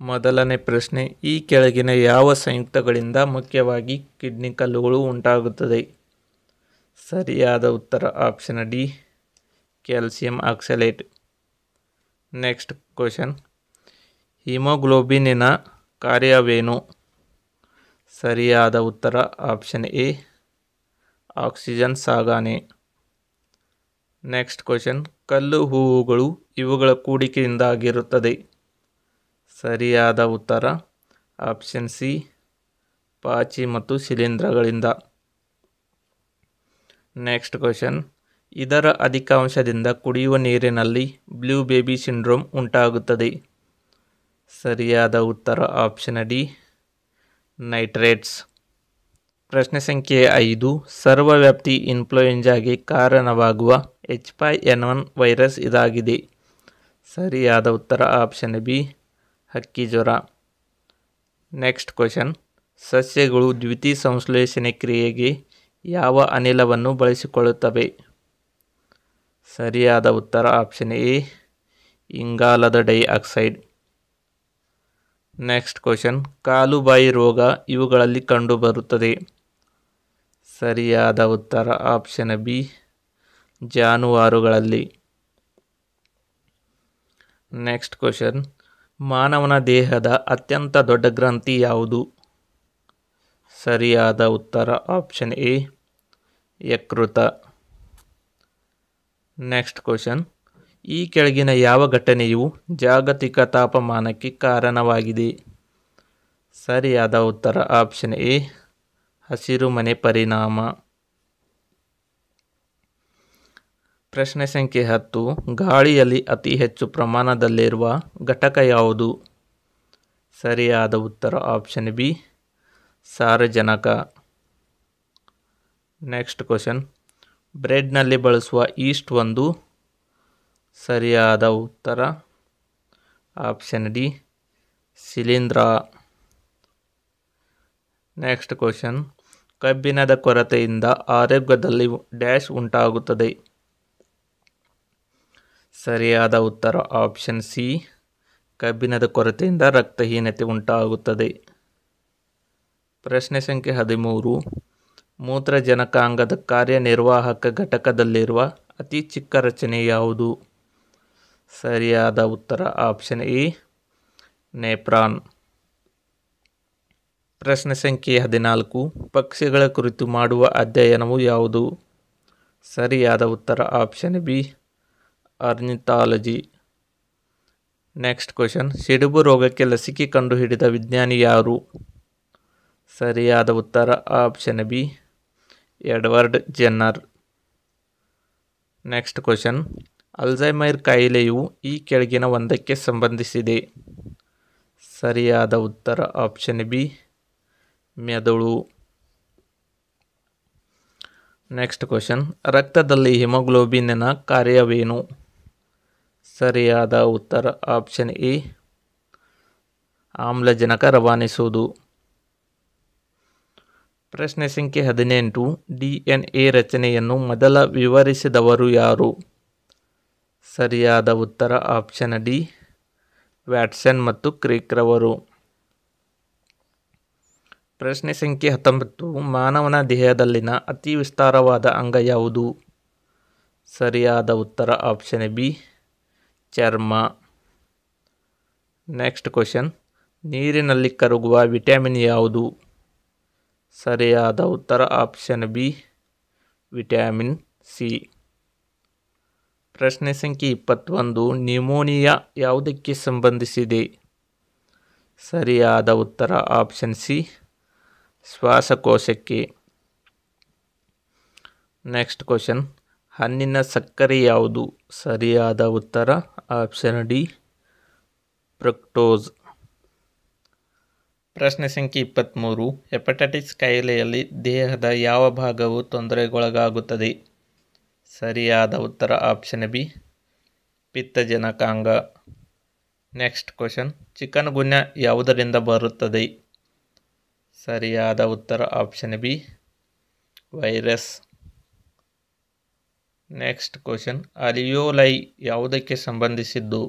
ಮೊದಲನೇ ಪ್ರಶ್ನೆ, ಈ ಕೆಳಗಿನ ಯಾವ ಸಂಯುಕ್ತಗಳಿಂದ ಮುಖ್ಯವಾಗಿ ಕಿಡ್ನಿ ಕಲ್ಲುಗಳು ಉಂಟಾಗುತ್ತದೆ? ಸರಿಯಾದ ಉತ್ತರ option D, calcium oxalate. Next question, ಹಿಮೋಗ್ಲೋಬಿನಿನ ಕಾರ್ಯವೇನು? ಸರಿಯಾದ ಉತ್ತರ ಆಪ್ಷನ್ ಎ, ಆಕ್ಸಿಜನ್ ಸಾಗಣೆ. ನೆಕ್ಸ್ಟ್ ಕ್ವಶನ್, ಕಲ್ಲು ಹೂವುಗಳು ಇವುಗಳ ಕೂಡಿಕೆಯಿಂದಾಗಿರುತ್ತದೆ. ಸರಿಯಾದ ಉತ್ತರ ಆಪ್ಷನ್ ಸಿ, ಪಾಚಿ ಮತ್ತು ಶಿಲೀಂಧ್ರಗಳಿಂದ. ನೆಕ್ಸ್ಟ್ ಕ್ವಶನ್, ಇದರ ಅಧಿಕಾಂಶದಿಂದ ಕುಡಿಯುವ ನೀರಿನಲ್ಲಿ ಬ್ಲೂ ಬೇಬಿ ಸಿಂಡ್ರೋಮ್ ಉಂಟಾಗುತ್ತದೆ. ಸರಿಯಾದ ಉತ್ತರ ಆಪ್ಷನ್ ಡಿ, ನೈಟ್ರೇಟ್ಸ್. ಪ್ರಶ್ನೆ ಸಂಖ್ಯೆ 5, ಸರ್ವವ್ಯಾಪಿ ಇನ್ಫ್ಲುಯೆಂಜಾಗೆ ಕಾರಣವಾಗುವ H5N1 ವೈರಸ್ ಇದಾಗಿದೆ. ಸರಿಯಾದ ಉತ್ತರ ಆಪ್ಷನ್ ಬಿ, ಹಕ್ಕಿ ಜ್ವರ. ನೆಕ್ಸ್ಟ್ ಕ್ವಶನ್, ಸಸ್ಯಗಳು ದ್ಯುತಿ ಸಂಶ್ಲೇಷಣೆ ಕ್ರಿಯೆಗೆ ಯಾವ ಅನಿಲವನ್ನು ಬಳಸಿಕೊಳ್ಳುತ್ತವೆ? ಸರಿಯಾದ ಉತ್ತರ ಆಪ್ಷನ್ ಎ, ಇಂಗಾಲದ ಡೈಆಕ್ಸೈಡ್. ನೆಕ್ಸ್ಟ್ ಕ್ವಶನ್, ಕಾಲುಬಾಯಿ ರೋಗ ಇವುಗಳಲ್ಲಿ ಕಂಡುಬರುತ್ತದೆ. ಸರಿಯಾದ ಉತ್ತರ ಆಪ್ಷನ್ ಬಿ, ಜಾನುವಾರುಗಳಲ್ಲಿ. ನೆಕ್ಸ್ಟ್ ಕ್ವಶನ್, ಮಾನವನ ದೇಹದ ಅತ್ಯಂತ ದೊಡ್ಡ ಗ್ರಂಥಿ ಯಾವುದು? ಸರಿಯಾದ ಉತ್ತರ ಆಪ್ಷನ್ ಎ, ಯಕೃತ. ನೆಕ್ಸ್ಟ್ ಕ್ವಶನ್, ಈ ಕೆಳಗಿನ ಯಾವ ಘಟನೆಯು ಜಾಗತಿಕ ತಾಪಮಾನಕ್ಕೆ ಕಾರಣವಾಗಿದೆ? ಸರಿಯಾದ ಉತ್ತರ ಆಪ್ಷನ್ ಎ, ಹಸಿರುಮನೆ ಪರಿಣಾಮ. ಪ್ರಶ್ನೆ ಸಂಖ್ಯೆ 10, ಗಾಳಿಯಲ್ಲಿ ಅತಿ ಹೆಚ್ಚು ಪ್ರಮಾಣದಲ್ಲಿರುವ ಘಟಕ ಯಾವುದು? ಸರಿಯಾದ ಉತ್ತರ ಆಪ್ಷನ್ ಬಿ, ಸಾರಜನಕ. ನೆಕ್ಸ್ಟ್ ಕ್ವಶನ್, ಬ್ರೆಡ್ನಲ್ಲಿ ಬಳಸುವ ಈಸ್ಟ್ ಒಂದು? ಸರಿಯಾದ ಉತ್ತರ ಆಪ್ಷನ್ ಡಿ, ಶಿಲೀಂಧ್ರ. ನೆಕ್ಸ್ಟ್ ಕ್ವಶನ್, ಕಬ್ಬಿಣದ ಕೊರತೆಯಿಂದ ಆರೋಗ್ಯದಲ್ಲಿ ಡ್ಯಾಶ್ ಉಂಟಾಗುತ್ತದೆ. ಸರಿಯಾದ ಉತ್ತರ ಆಪ್ಷನ್ ಸಿ, ಕಬ್ಬಿಣದ ಕೊರತೆಯಿಂದ ರಕ್ತಹೀನತೆ ಉಂಟಾಗುತ್ತದೆ. ಪ್ರಶ್ನೆ ಸಂಖ್ಯೆ 13, ಮೂತ್ರಜನಕಾಂಗದ ಕಾರ್ಯನಿರ್ವಾಹಕ ಘಟಕದಲ್ಲಿರುವ ಅತಿ ಚಿಕ್ಕ ರಚನೆ ಯಾವುದು? ಸರಿಯಾದ ಉತ್ತರ ಆಪ್ಷನ್ ಎ, ನೆಫ್ರಾನ್. ಪ್ರಶ್ನೆ ಸಂಖ್ಯೆ 14, ಪಕ್ಷಿಗಳ ಕುರಿತು ಮಾಡುವ ಅಧ್ಯಯನವು ಯಾವುದು? ಸರಿಯಾದ ಉತ್ತರ option B, ornithology. Next question, ಸಿಡುಬು ರೋಗಕ್ಕೆ ಲಸಿಕೆ ಕಂಡುಹಿಡಿದ ವಿಜ್ಞಾನಿ ಯಾರು? ಸರಿಯಾದ ಉತ್ತರ option B, Edward Jenner. Next question, Alzheimer ಕಾಯಿಲೆಯು ಈ ಕೆಳಗಿನ ಒಂದಕ್ಕೆ ಸಂಬಂಧಿಸಿದೆ. ಸರಿಯಾದ ಉತ್ತರ ಆಪ್ಷನ್ ಬಿ, ಮೆದುಳು. ನೆಕ್ಸ್ಟ್ ಕ್ವಶನ್, ರಕ್ತದಲ್ಲಿ ಹಿಮೋಗ್ಲೋಬಿನಿನ ಕಾರ್ಯವೇನು? ಸರಿಯಾದ ಉತ್ತರ ಆಪ್ಷನ್ ಎ, ಆಮ್ಲಜನಕ ರವಾನಿಸುವುದು. ಪ್ರಶ್ನೆ ಸಂಖ್ಯೆ 18, DNA ರಚನೆಯನ್ನು ಮೊದಲ ವಿವರಿಸಿದವರು ಯಾರು? ಸರಿಯಾದ ಉತ್ತರ ಆಪ್ಷನ್ ಡಿ, ವ್ಯಾಟ್ಸನ್ ಮತ್ತು ಕ್ರಿಕ್ ರವರು. ಪ್ರಶ್ನೆ ಸಂಖ್ಯೆ 19, ಮಾನವನ ದೇಹದಲ್ಲಿನ ಅತಿ ವಿಸ್ತಾರವಾದ ಅಂಗ ಯಾವುದು? ಸರಿಯಾದ ಉತ್ತರ ಆಪ್ಷನ್ ಬಿ, ಚರ್ಮ. ನೆಕ್ಸ್ಟ್ ಕ್ವಶನ್, ನೀರಿನಲ್ಲಿ ಕರಗುವ ವಿಟಮಿನ್ ಯಾವುದು? ಸರಿಯಾದ ಉತ್ತರ ಆಪ್ಷನ್ ಬಿ, ವಿಟಮಿನ್ ಸಿ. ಪ್ರಶ್ನೆ ಸಂಖ್ಯೆ 21, ನ್ಯೂಮೋನಿಯಾ ಯಾವುದಕ್ಕೆ ಸಂಬಂಧಿಸಿದೆ? ಸರಿಯಾದ ಉತ್ತರ ಆಪ್ಷನ್ ಸಿ, ಶ್ವಾಸಕೋಶಕ್ಕೆ. ನೆಕ್ಸ್ಟ್ ಕ್ವಶನ್, ಹಣ್ಣಿನ ಸಕ್ಕರೆ ಯಾವುದು? ಸರಿಯಾದ ಉತ್ತರ ಆಪ್ಷನ್ ಡಿ, ಫ್ರಕ್ಟೋಸ್. ಪ್ರಶ್ನೆ ಸಂಖ್ಯೆ 23, ಹೆಪಟೈಟಿಸ್ ಕಾಯಿಲೆಯಲ್ಲಿ ದೇಹದ ಯಾವ ಭಾಗವು ತೊಂದರೆಗೊಳಗಾಗುತ್ತದೆ? ಸರಿಯಾದ ಉತ್ತರ ಆಪ್ಷನ್ ಬಿ, ಪಿತ್ತಜನಕಾಂಗ. ನೆಕ್ಸ್ಟ್ ಕ್ವಶನ್, ಚಿಕನ್ ಗುನ್ಯಾ ಯಾವುದರಿಂದ ಬರುತ್ತದೆ? ಸರಿಯಾದ ಉತ್ತರ option B, virus. Next question, alveoli ಯಾವುದಕ್ಕೆ ಸಂಬಂಧಿಸಿದ್ದು?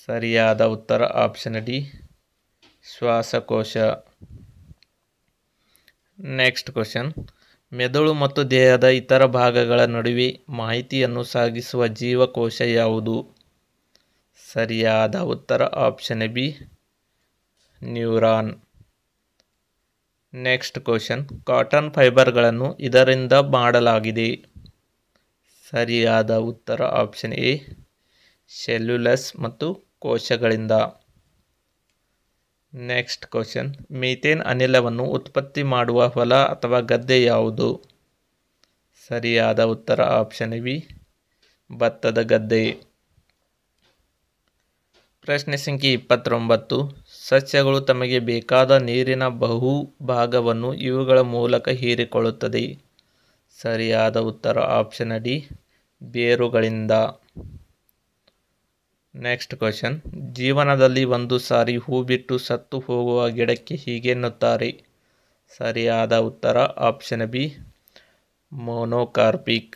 ಸರಿಯಾದ ಉತ್ತರ ಆಪ್ಷನ್ ಡಿ ಶ್ವಾಸಕೋಶ. ನೆಕ್ಸ್ಟ್ ಕ್ವಶನ್, ಮೆದುಳು ಮತ್ತು ದೇಹದ ಇತರ ಭಾಗಗಳ ನಡುವೆ ಮಾಹಿತಿಯನ್ನು ಸಾಗಿಸುವ ಜೀವಕೋಶ ಯಾವುದು? ಸರಿಯಾದ ಉತ್ತರ option B neuron. Next question, cotton ಫೈಬರ್ಗಳನ್ನು ಇದರಿಂದ ಮಾಡಲಾಗಿದೆ. ಸರಿಯಾದ ಉತ್ತರ ಆಪ್ಷನ್ ಎ ಸೆಲ್ಯುಲಸ್ ಮತ್ತು ಕೋಶಗಳಿಂದ. ನೆಕ್ಸ್ಟ್ ಕ್ವಶನ್, ಮೀಥೇನ್ ಅನಿಲವನ್ನು ಉತ್ಪತ್ತಿ ಮಾಡುವ ಹೊಲ ಅಥವಾ ಗದ್ದೆ ಯಾವುದು? ಸರಿಯಾದ ಉತ್ತರ ಆಪ್ಷನ್ ಬಿ ಭತ್ತದ ಗದ್ದೆ. ಪ್ರಶ್ನೆ ಸಂಖ್ಯೆ 29, ಸಸ್ಯಗಳು ತಮಗೆ ಬೇಕಾದ ನೀರಿನ ಬಹುಭಾಗವನ್ನು ಇವುಗಳ ಮೂಲಕ ಹೀರಿಕೊಳ್ಳುತ್ತದೆ. ಸರಿಯಾದ ಉತ್ತರ ಆಪ್ಷನ್ ಡಿ ಬೇರುಗಳಿಂದ. ನೆಕ್ಸ್ಟ್ ಕ್ವಶನ್, ಜೀವನದಲ್ಲಿ ಒಂದು ಸಾರಿ ಹೂ ಬಿಟ್ಟು ಸತ್ತು ಹೋಗುವ ಗಿಡಕ್ಕೆ ಹೀಗೆನ್ನುತ್ತಾರೆ. ಸರಿಯಾದ ಉತ್ತರ ಆಪ್ಷನ್ ಬಿ ಮೊನೊಕಾರ್ಪಿಕ್.